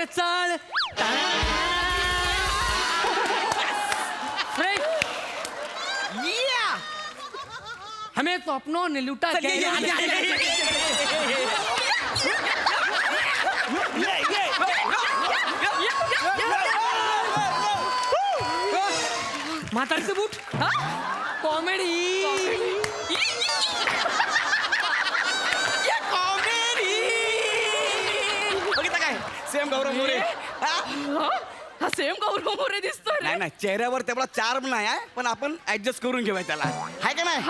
चल हमें तो अपनों ने लूटा म्हातारचं बूट कॉमेडी बघितलं काय सेम गौरव मोरे. हा सेम गौरव मोरे दिसतोय रे. नाही नाही चेहऱ्यावर तेवढा चार्म नाही आहे पण आपण ऍडजस्ट करून घेऊया त्याला हाय का नाही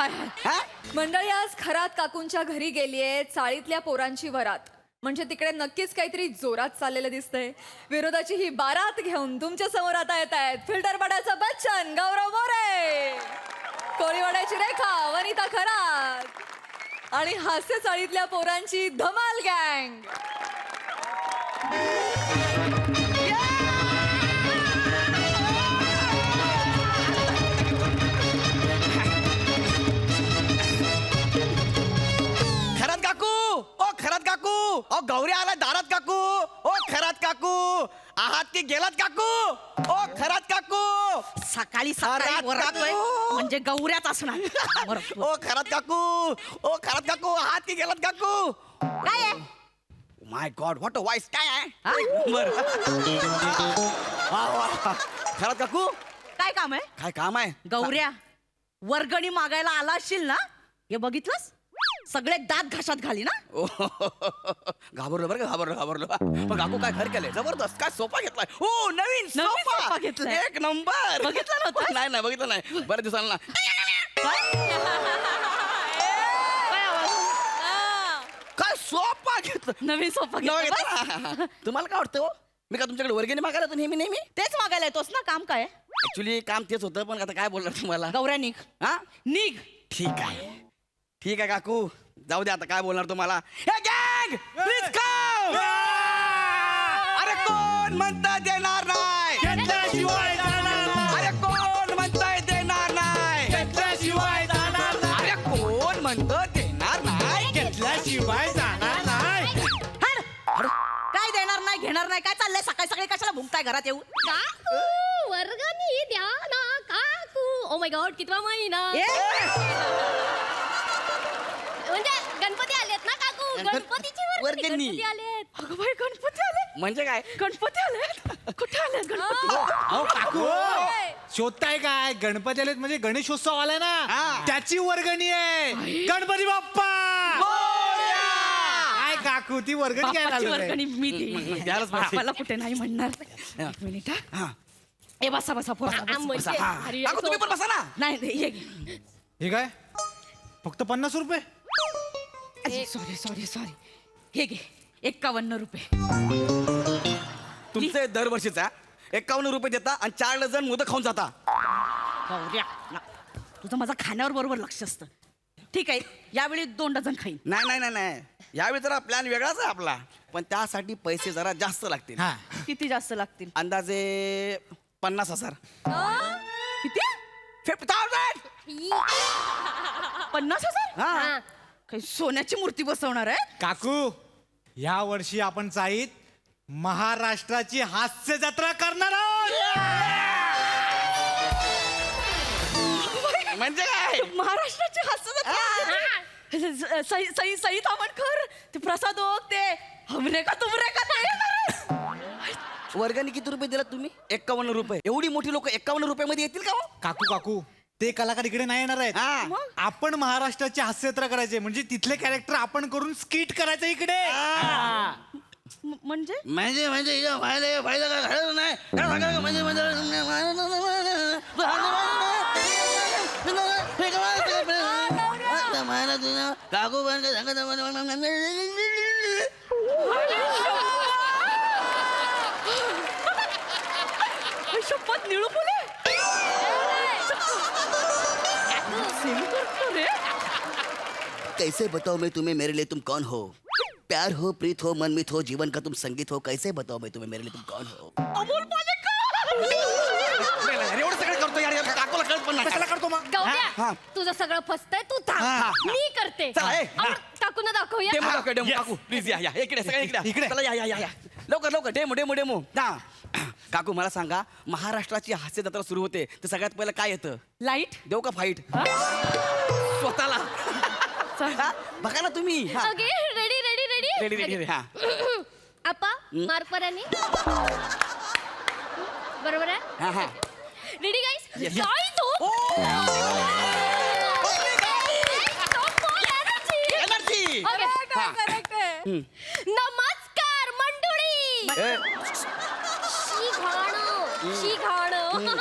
हा? मंडळी आज खरात काकूंच्या घरी गेलीये चाळीतल्या पोरांची वरात. म्हणजे तिकडे नक्कीच काहीतरी जोरात चाललेलं दिसतंय. विरोधाची ही बारात घेऊन तुमच्या समोर आता येत आहेत फिल्टरपाड्याचा बच्चन गौरव मोरे, कोळीवाड्याची रेखा वनिता खरात आणि हास्य चाळीतल्या पोरांची धमाल गँग. खरात काकू ओ खरात काकू ओ गौरी आला दारात काकू ओ खरात काकू आहात की गेलात काकू ओ खरात काकू सकाळी खरात सकाळी वरडतोय, काकू. म्हणजे गौऱ्याच असणार. ओ खरात काकू ओ खरात काकू आहात की गेलात काकू काय आहे? माय गॉड व्हॉट अ वॉइस काय आहे हा? बरं. वा, वा. खरात काकू काय काम आहे? काय काम आहे गौऱ्या वर्गणी मागायला आला असशील ना, हे बघितलंस सगळे दात घासात घाली ना. ओ, घाबरलो बरं का घाबरलो पण काकू काय घर केलंय जबरदस्त काय सोफा घेतलाय हो नवीन सोफा घेतलाय. एक नंबर बघितला नव्हता? नाही बघितलं नाही बऱ्याच दिवसांना काय सोफा घेतलं नवीन सोफा नवा घेतला. घेतला. तुम्हाला काय वाटतं हो मी का तुमच्याकडे वर्गणी मागायला होतो नेहमी नेहमी तेच मागायला येतोस ना. काम काय? ऍक्च्युली काम तेच होतं पण आता काय बोलणार तुम्हाला गौऱ्या निघ हा निघ. ठीक आहे काकू जाऊ दे आता काय बोलणार तुम्हाला हे गँग प्लीज कम अरे कोण म्हणता देणार नाही घेतल्याशिवाय जाणार नाही. अरे कोण म्हणताय देणार नाही घेतल्याशिवाय जाणार नाही. अरे कोण म्हणतं देणार नाही घेतल्याशिवाय जाणार नाही. हाड. काय देणार नाही घेणार नाही काय चाललंय सकाळी सकाळी कशाला भुंकताय घरात येऊन? काकू वर्गणी द्या ना काकू. ओ माय गॉड कितवा महिना म्हणजे गणपती आलेत ना काकू. गणपतीची वर्गणी. गणपती आलेत. अगं बाई गणपती आले. म्हणजे काय गणपती आले. कुठे आले गणपती? अहो काकू शोधताय काय गणपती आलेत म्हणजे गणेशोत्सव आलाय ना हा. त्याची वर्गणी आहे. गणपती बाप्पा काय काकू ती वर्गणी घ्यायला बाप्पाची आलोय. वर्गणी मी देईन. द्यायलाच पाहिजे. बाप्पाला कुठे नाही म्हणणार. एक मिनिट हा. हा. ए बसा बसा पोरा, बसा. म्हणजे हा. अरे, काकू तुम्ही पण बसा ना नाही नाही, ये घे. हे काय फक्त 50 रुपये सॉरी सॉरी सॉरी. हे घे 51 रुपये. तुमचे दरवर्षीचा 51 रुपये देता आणि 4 डझन मोदक खाऊन जाता गौऱ्या तुझं माझं खाण्यावर बरोबर लक्ष असतं. ठीक आहे यावेळी 2 डझन खाईन. नाही यावेळी जरा प्लॅन वेगळाच आहे आपला पण त्यासाठी पैसे जरा जास्त लागतील हा किती जास्त लागतील? अंदाजे 50,000 किती? 50,000 50,000? हा काही सोन्याची मूर्ती बसवणार आहे? काकू या वर्षी आपण चाईत महाराष्ट्राची हास्य जत्रा करणार आहोत. म्हणजे काय महाराष्ट्राची हास्य सई तावणकर ते प्रसाद ओक ते हमरे का तुमरे का ते येणार आहे. वर्गाने किती रुपये दिला तुम्ही 51 रुपये एवढी मोठी लोक 51 रुपये मध्ये येतील का हो? काकू ते कलाकार इकडे नाही येणार आहेत. हा. मग? आपण महाराष्ट्राची हास्य जत्रा करायचे म्हणजे तिथले कॅरेक्टर आपण करून स्किट करायचं इकडे. म्हणजे म्हणजे इथं व्हायला काय घडलं नाही काय सांगा म्हणजे काकू शपथ निळू फुले कैसे बताओ मैं तुम्हें मेरे लिए तुम कौन हो प्यार हो प्रीत हो मनमीत हो जीवन का तुम संगीत हो कैसे बताओ मैं तुम्हें मेरे लिए तुम कौन हो अमोल एवढं सगळं करतो यार काकूला कळत पण नाही कशाला करतो मग? गौऱ्या तुझं सगळं फसतंय तू थांब मी करते. चला, ए, आपण काकूंना दाखवूया. डेमो काकू काकू प्लीज या इकडे सगळे इकडे इकडे. चला या लवकर लवकर डेमो डेमो डेमो हा काकू मला सांगा महाराष्ट्राची हास्य जत्रा सुरू होते तर सगळ्यात पहिलं काय येतं लाईट देऊ का फाईट स्वतःला हा? बघा ना तुम्ही हा. Okay ready ready ready ready ready हा आपा मार्पराने बरोबर आहे हा हा रेडी गाईस Yes. जाई तो ओ! एनर्जी हा. हम्म. नमस्कार मंडळी ए, शी घाणं ओके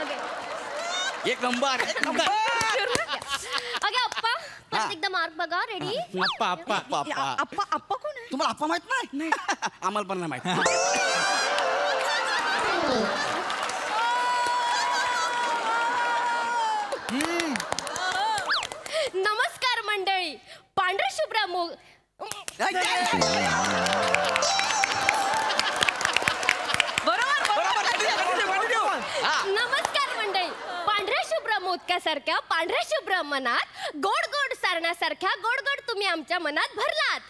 ओके एक नंबर ओके अप्पा परत एकदा मार्क बघा रेडी आप्पा आप्पा पापा आप्पा आप्पा कोण आहे तुम्हाला आप्पा माहित नाही आम्हाला पण नाही माहित नमस्कार मंडळी पांढरे शुभ्रा मोग बरोबर continue. हा. नमस्कार मंडळी पांढऱ्या शुभ्र मोदकासारख्या पांढऱ्या शुभ्र मनात गोड गोड सारण्यासारख्या गोड गोड तुम्ही आमच्या मनात भरलात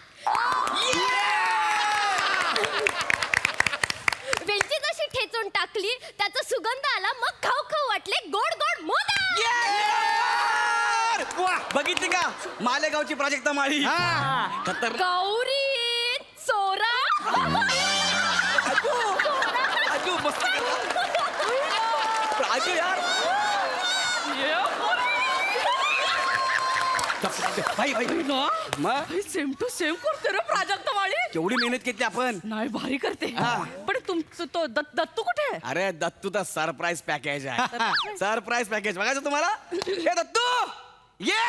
वेलची जशी ठेचून टाकली त्याचा सुगंध आला मग खाऊ खाऊ वाटले गोड गोड मोदक बघितली का मालेगावची प्राजक्ता माळी खतर गौरी चोरा राजू मस्त राजू यार भाई भाई मग सेम टू सेम करते रे प्राजक्त वाळी केवढी मेहनत केली आपण नाही भारी करते हा. पण तुमचं तो दत्तू कुठे आहे अरे दत्तू तर सरप्राईज पॅकेज आहे सरप्राईज पॅकेज बघायचं तुम्हाला हे दत्तू ये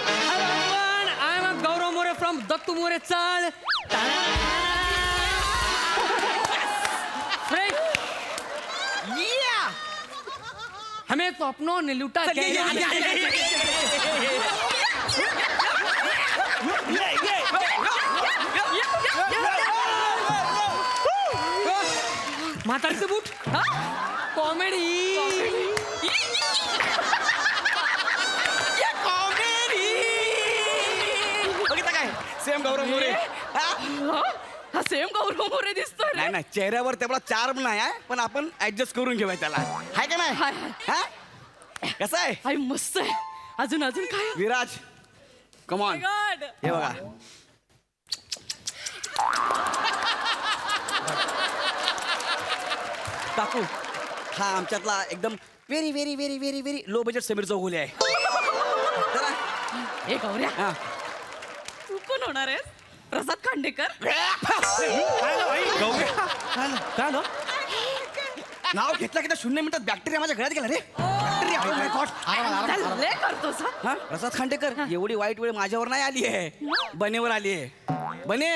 I am Gaurav More from Dattu More चाळ फ्रेंड हमें तो अपनों ने लूटा म्हातारीचं बूट कॉमेडी बघितलं काय सेम गौरव मोरे हा सेम गौरव मोरे दिसतोय रे. नाही नाही चेहऱ्यावर तेवढा चार्म नाही आहे पण आपण ऍडजस्ट करून घेऊया त्याला हाय का नाही हाय, हा कसं आहे हाय मस्त आहे अजून अजून काय विराज कमॉन गॉड हे बघा काकू हा आमच्यातला एकदम very very very very very low budget Sameer Chougule आहे जरा, ए गौऱ्या हा. तू कोण होणार आहेस प्रसाद खांडेकर नाव घेतलं की त्या 0 मिनिटात बॅक्टेरिया माझ्या गळ्यात गेला रे बॅक्टेरिया oh my God. लय करतोस हा? हा प्रसाद खांडेकर एवढी वाईट वेळ माझ्यावर नाही आली आहे बनेवर आली आहे बने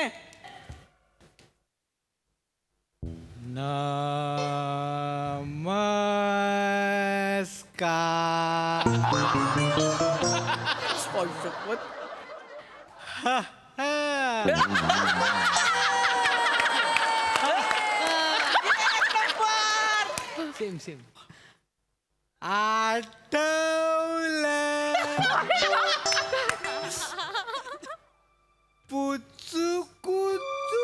नमस्कार सेम सेम आठवलं पुचुकुचु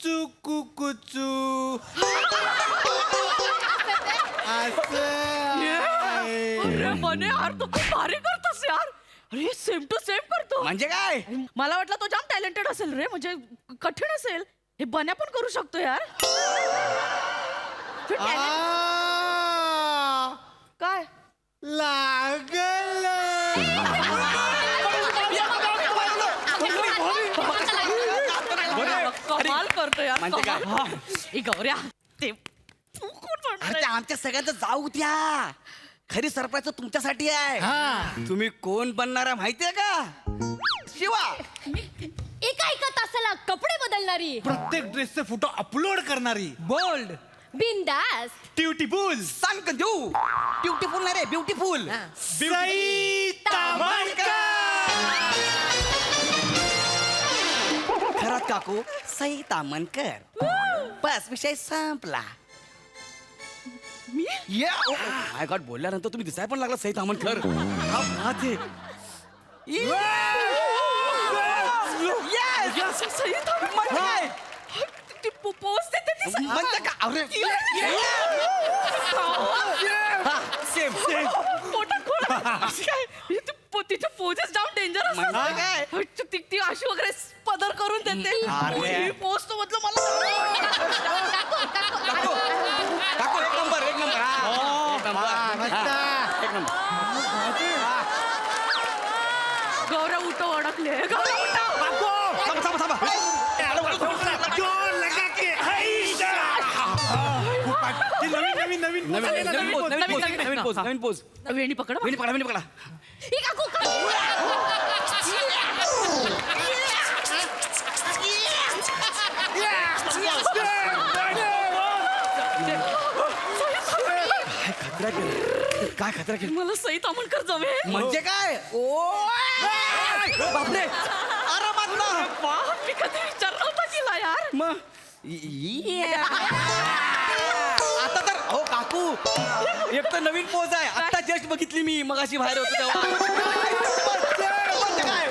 पुचुचुकुकुचु अरे बने यार तू खूप भारी करतोस यार अरे सेम टू सेम करतो म्हणजे काय मला वाटलं तो जाम टॅलेंटेड असेल रे म्हणजे कठीण असेल हे बन्या पण करू शकतो यार तू talent- काय लागल कमाल करतो यार म्हणजे काय? कमाल. ए गौऱ्या ते तू कोण म्हणणार अरे आहे? ते आमच्या सगळ्यांचं जाऊ द्या खरी सरप्राईज तुमच्यासाठी आहे तुम्ही कोण बनणार आहे माहितीये का शिवा एका तासाला कपडे बदलणारी प्रत्येक ड्रेसचे फोटो अपलोड करणारी बोल्ड बिंदास ब्युटिफुल सांग देऊ ब्युटिफुल नाही रे ब्युटिफुल सई तामणकर काकू सई तामणकर. बस विषय संपला. मी माय गॉड, बोलल्यानंतर तुम्ही दिसाय पण लागला सई तामणकर. हा, बात आहे. Yes! सई तामणकर. म्हणजे ती पोस्ट देते ती. म्हणजे का? अरे सेम सेम. पोटात खोड. काय? तिचे पोजेस जाऊन डेंजरस म्हणजे काय? ती अशी वगैरे पदर करून देते. अरे. ही पोस्ट मधलं मला काकू काकू एक नंबर एक नंबर. हा, एक नंबर. हा, एक नंबर. गौरव उठो अडकले. गौरव उठो. थांबा थांबा थांबा. नवीन नवीन नवीन नवीन पोज नवीन पोज नवीन पोज. वेणी पकड. वेणी पकडा वेणी पकडा. ही काकू काय खतरा केलं, काय खतरा केलं. मला सई तामणकर जमे. म्हणजे काय? ओ बापरे. आरामात ना. बाप, मी कधी विचारलं होतं तिला यार. मग आता तर हो काकू, एक तर नवीन पोज आहे. आता जस्ट बघितली मी मगाशी बाहेर होतो तेव्हा. म्हणजे काय?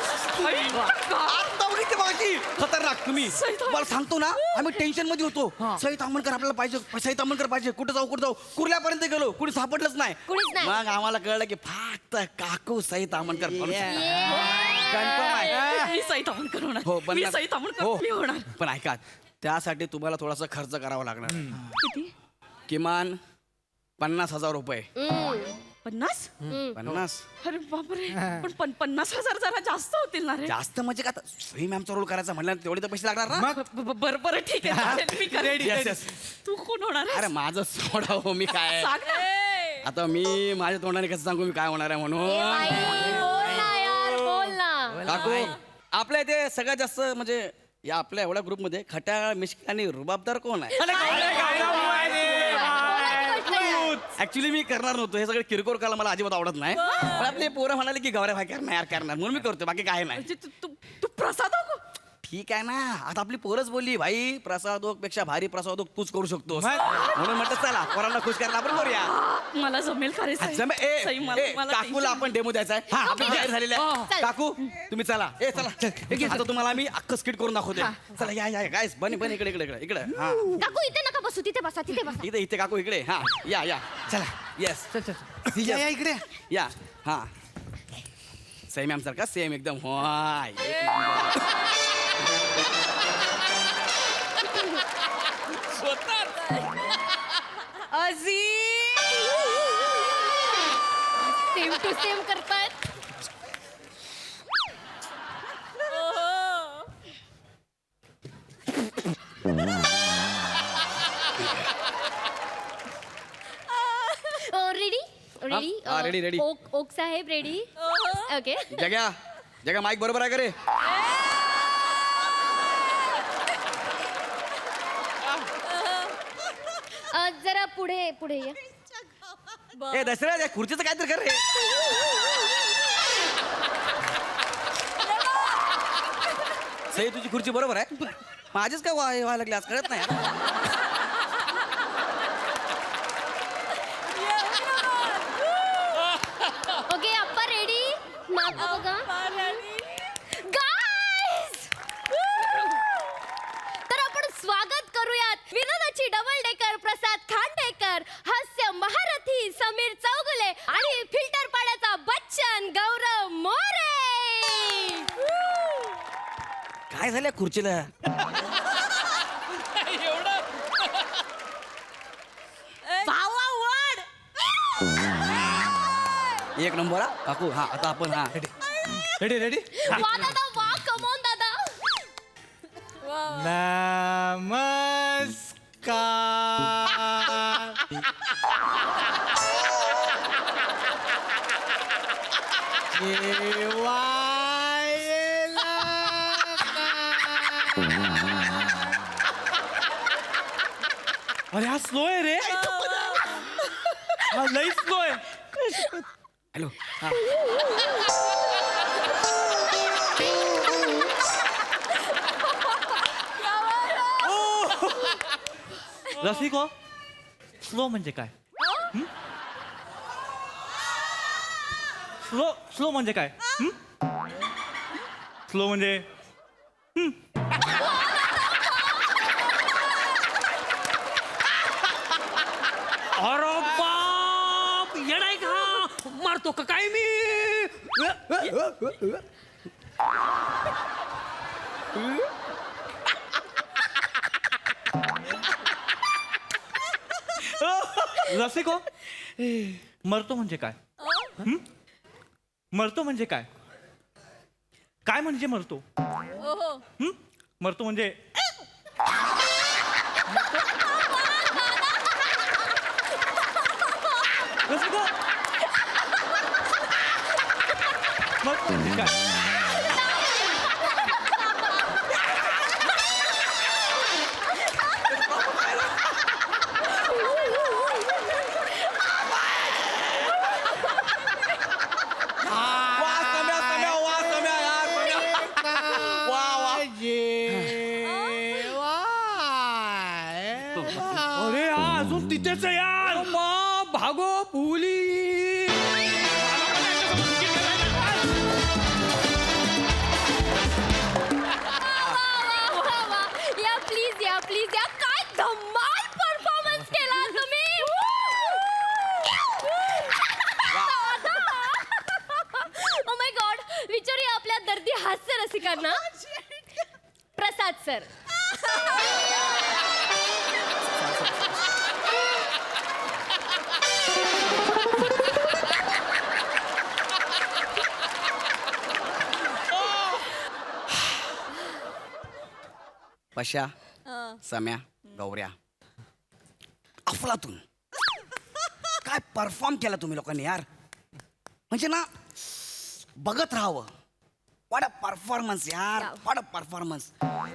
आता बघितली मगाशी. खतरनाक. तुम्ही सई तामणकर. मला सांगतो ना, आम्ही टेन्शन मध्ये होतो. सई तामणकर आपल्याला पाहिजे, सई तामणकर पाहिजे. कुठे जाऊ कुर्ल्यापर्यंत गेलो, कुणी सापडलंच नाही. कुणीच नाही. मग आम्हाला कळलं की फक्त काकू सई तामणकर कन्फर्म आहे. मी सई तामणकर होणार. हो मी पण सई तामणकर हो मी होणार. पण ऐका, त्यासाठी तुम्हाला थोडासा खर्च करावा लागणार. किती? किमान 50,000 रुपये. 50? 50? अरे बापरे. पण 50,000 जरा जास्त होतील ना रे. जास्त म्हणजे का? सई मॅमचा रोल करायचा म्हणलं तेवढे तर पैसे लागणार ना. बरं बरं ठीक आहे चालेल, मी करेन. Yes, yes. तू कोण होणार अरे आहेस? माझं सोडा हो, मी काय सांग ना. आता मी माझ्या तोंडाने कसं सांगू मी काय होणार आहे म्हणून. बोल ना यार बोल ना. काकू, आपल्या इथे सगळ्यात जास्त म्हणजे या आपल्या एवढ्या ग्रुपमध्ये खट्याळ मिश्क आणि रुबाबदार कोण आहे? ऍक्च्युली मी करणार नव्हतो हे सगळे किरकोळ करायला मला अजिबात आवडत नाही. पण आपले पोरं म्हणाले की गौऱ्या भाई करणार यार करणार म्हणून मी करतो, बाकी काय नाही. म्हणजे तू प्रसाद हो का? ठीक आहे ना, आता आपली पोरच बोलली भाई प्रसादोक पेक्षा भारी प्रसादोक तूच करू शकतोस मग? म्हणून म्हटलं चला पोरांना खुश करायला आपण करूया. मला जमेल का रे सई? जमे- ए, सई, ए, मला काकूला tension. आपण डेमो द्यायचा आहे. आपली जाहीर झालेली आहे. चल. काकू तुम्ही चला. ए चला आता तुम्हाला मी अख्खं स्किट करून दाखवते. चला या या गायस बन बन इकडे इकडे इकडे इकडे. हा काकू इथे नका बसू, तिथे बसा तिथे बसा. इथे इथे काकू इकडे. हा या या चला. येस या इकडे या. हा सई मॅम सारखा सेम एकदम. होय एक नंबर. सेम टू सेम करतायत. रेडी रेडी हा, ready, ready. ओक साहेब रेडी. ओके जग्या जग्या माईक बरोबर आहे का रे? जरा पुढे पुढे या. ए दसऱ्या त्या खुर्चीचं काहीतरी कर रे. सई तुझी खुर्ची बरोबर आहे. माझीच काय व्हायला लागली आज कळत नाही यार. ओके अप्पा रेडी. माग बघा. Guys! तर आपण स्वागत करूयात विनोदाची डबल डेकर प्रसाद खांडेकर, हास्य महारथी समीर चौगुले आणि फिल्टर पाड्याचा बच्चन गौरव मोरे. काय झालं खुर्चीला? एक नंबर. हा काकू. हा आता आपण हा रेडी रेडी वा दादा वा कमॉन दादा. नमस्कार. जेवायला अरे हा स्लो आहे रे. हा लई स्लो आहे. हॅलो. हा रसिको स्लो म्हणजे काय स्लो म्हणजे काय स्लो म्हणजे अरे बाप येडाय का मारतो का काय मी रसिको मरतो म्हणजे काय मरतो म्हणजे काय काय म्हणजे मरतो ओहो मरतो म्हणजे रसिको मरतो म्हणजे काय वा सम्या वा सम्या यार सम्या वा वा अरे हा अजून तिथेच आहे यार बाप भागो पुली या प्लीज या काय धमाल परफॉर्मन्स केला तुम्ही ओ माय गॉड विचारूया आपल्या दर्दी हास्य रसिकांना प्रसाद सर पशा सम्या गौऱ्या अफलातून काय परफॉर्म केला तुम्ही लोकांनी यार म्हणजे ना बघत राहावं वाट परफॉर्मन्स यार वाट परफॉर्मन्स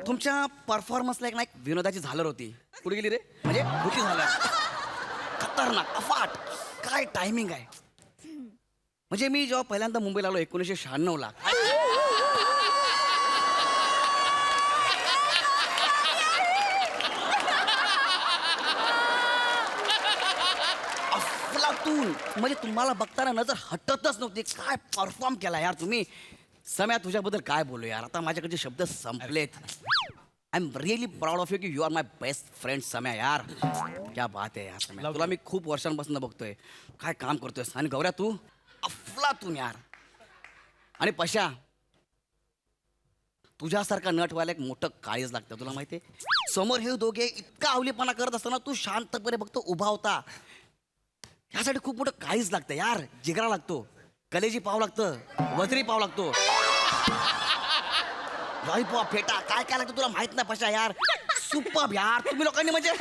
तुमच्या परफॉर्मन्सला एक ना एक विनोदाची झालर होती कुठे गेली रे म्हणजे कुठे झालं खतरनाक अफाट काय टायमिंग आहे म्हणजे मी जेव्हा पहिल्यांदा मुंबईला आलो 1996 ला अफलातून म्हणजे तुम्हाला बघताना नजर हटतच नव्हती काय परफॉर्म केला यार तुम्ही सम्या तुझ्याबद्दल काय बोलू यार आता माझ्याकडचे शब्द संपलेत I am really proud of you की you are my best friend Samya यार क्या बात आहे यार सम्या तुला मी खूप वर्षांपासून बघतोय काय काम करतोय आणि गौऱ्या तू अफलातून यार आणि पशा तुझ्यासारखा नट व्हायला एक मोठं काळीज लागतं तुला माहितीये समोर हे दोघे इतका अवलीपणा करत असताना तू शांतपणे बघतो उभा होता यासाठी खूप मोठं काळीज लागतं यार जिगरा लागतो कलेजी पाव लागतं वजरी पाव लागतो लॉलीपॉप फेटा काय काय लागतं तुला माहित नाही पशा यार सुपर यार तुम्ही लोकांनी म्हणजे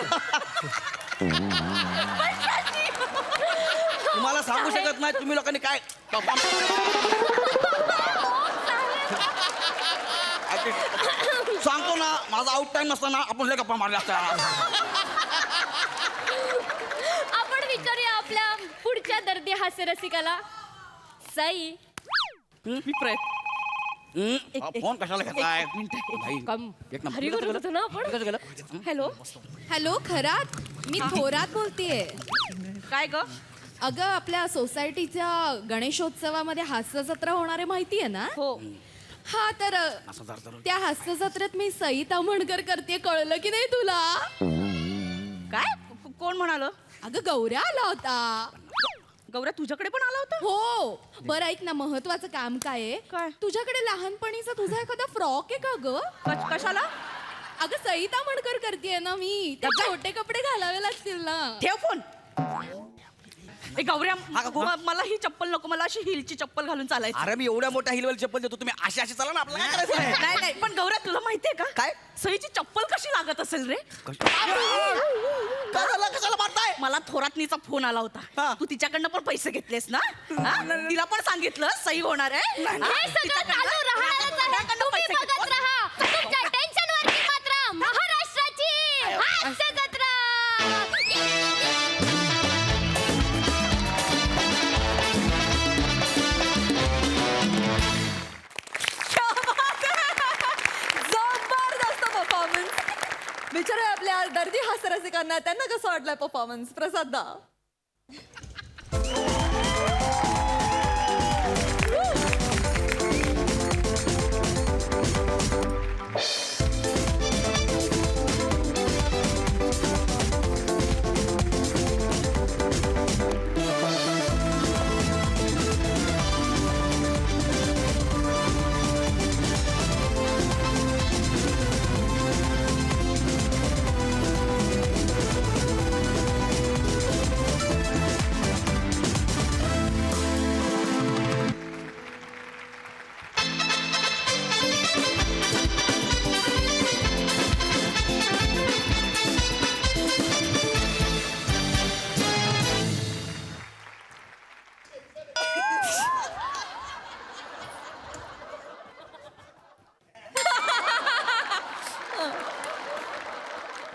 तुम्हाला सांगू शकत नाही तुम्ही लोकांनी काय सांगतो ना माझा आउट टाइम नसताना आपण लय गप्पा मारल्या असत्या आपण विचारूया आपल्या पुढच्या दर्दी हास्य रसिकाला सई मी प्रयत्न फोन कशाला घेताय भाई, कम एक नंबर. हरी करत होतो ना आपण कसं गेलं? हॅलो हॅलो खरात मी थोरात बोलतेय काय ग अगं आपल्या सोसायटीच्या गणेशोत्सवामध्ये हास्य जत्रा होणार आहे माहितीये ना हो हा तर असं जरा त्या हास्य जत्रेत मी सई तामणकर करते कळलं की नाही तुला काय कोण म्हणाल अगं गौऱ्या आला होता गौऱ्या तुझ्याकडे पण आला होता हो बरं ऐक ना महत्वाचं काम काय आहे काय? तुझ्याकडे लहानपणीचा तुझा एखादा फ्रॉक आहे का ग कशाला अगं सई तामणकर करतेय ना मी ते छोटे कपडे घालावे लागतील ना ठेव फोन ए गौऱ्या हा का कोण? मला ही चप्पल नको मला अशी हिलची चप्पल घालून चालायची अरे मी एवढ्या मोठ्या हिलवेल चप्पल देतो तुम्ही अशी अशी चला ना आपल्याला काय करायचं आहे? नाही नाही पण गौऱ्या तुला माहितीये का काय? सईची चप्पल कशी लागत असेल रे काय झालं कशाला मारताय मला थोरातनीचा फोन आला हा. होता तू तिच्याकडनं पण पैसे घेतलेस ना हा? तिला पण सांगितलं सई होणार आहे हा? हे सगळं चालू राहणारच आहे. तिच्याकडनं तुम्ही पैसे बघत घेतले. राहा तुमच्या टेन्शनवरती मात्र महाराष्ट्राची हास्य जत्रा जबरदस्त परफॉर्मन्स विचारूया आपल्या दर्दी हास्य रसिकांना त्यांना कसं वाटलं परफॉर्मन्स? प्रसाद दा.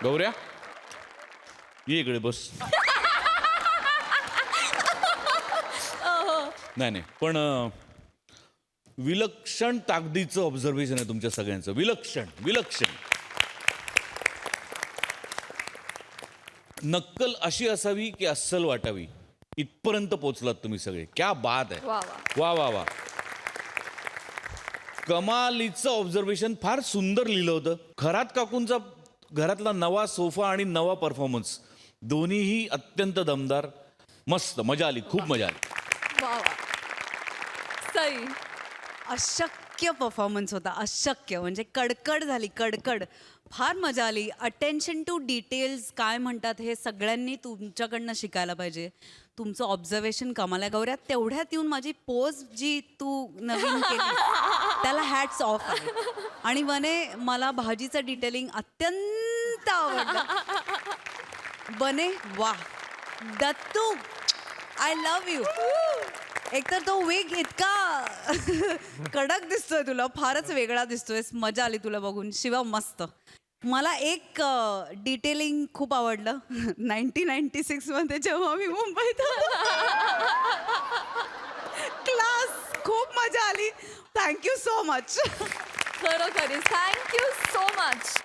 गौऱ्या ये इकडे बस. नाही नाही पण विलक्षण ताकदीचं ऑब्झर्वेशन आहे तुमच्या सगळ्यांचं. विलक्षण विलक्षण. नक्कल अशी असावी की अस्सल वाटावी इथपर्यंत पोचलात तुम्ही सगळे. क्या बात आहे. वा वा वा वा. कमालीचं ऑब्झर्वेशन. फार सुंदर लिहिलं होतं. खरात काकूंचा घरातला नवा सोफा आणि नवा परफॉर्मन्स दोन्हीही अत्यंत दमदार. मस्त मजा आली. खूप मजा आली. वा वा. सई. अशक्य परफॉर्मन्स होता. अशक्य म्हणजे कडकड झाली. कडकड. फार मजा आली. अटेन्शन टू डिटेल्स काय म्हणतात हे सगळ्यांनी तुमच्याकडनं शिकायला पाहिजे. तुमचं ऑब्झर्वेशन कमाल आहे गौऱ्या. तेवढ्यात येऊन माझी पोज जी तू नवीन केली त्याला हॅट्स ऑफ आहे. आणि वने मला भाजीचं डिटेलिंग अत्यंत आवडलं. बने वा. Dattu I love you. एकतर तो वेग इतका कडक दिसतोय तुला. फारच वेगळा दिसतोय. मजा आली तुला बघून. शिवा मस्त. मला एक डिटेलिंग खूप आवडलं. 1996 मध्ये जेव्हा मी मुंबईत क्लास. खूप मजा आली. Thank you so much. खरोखरीच थँक्यू सो मच.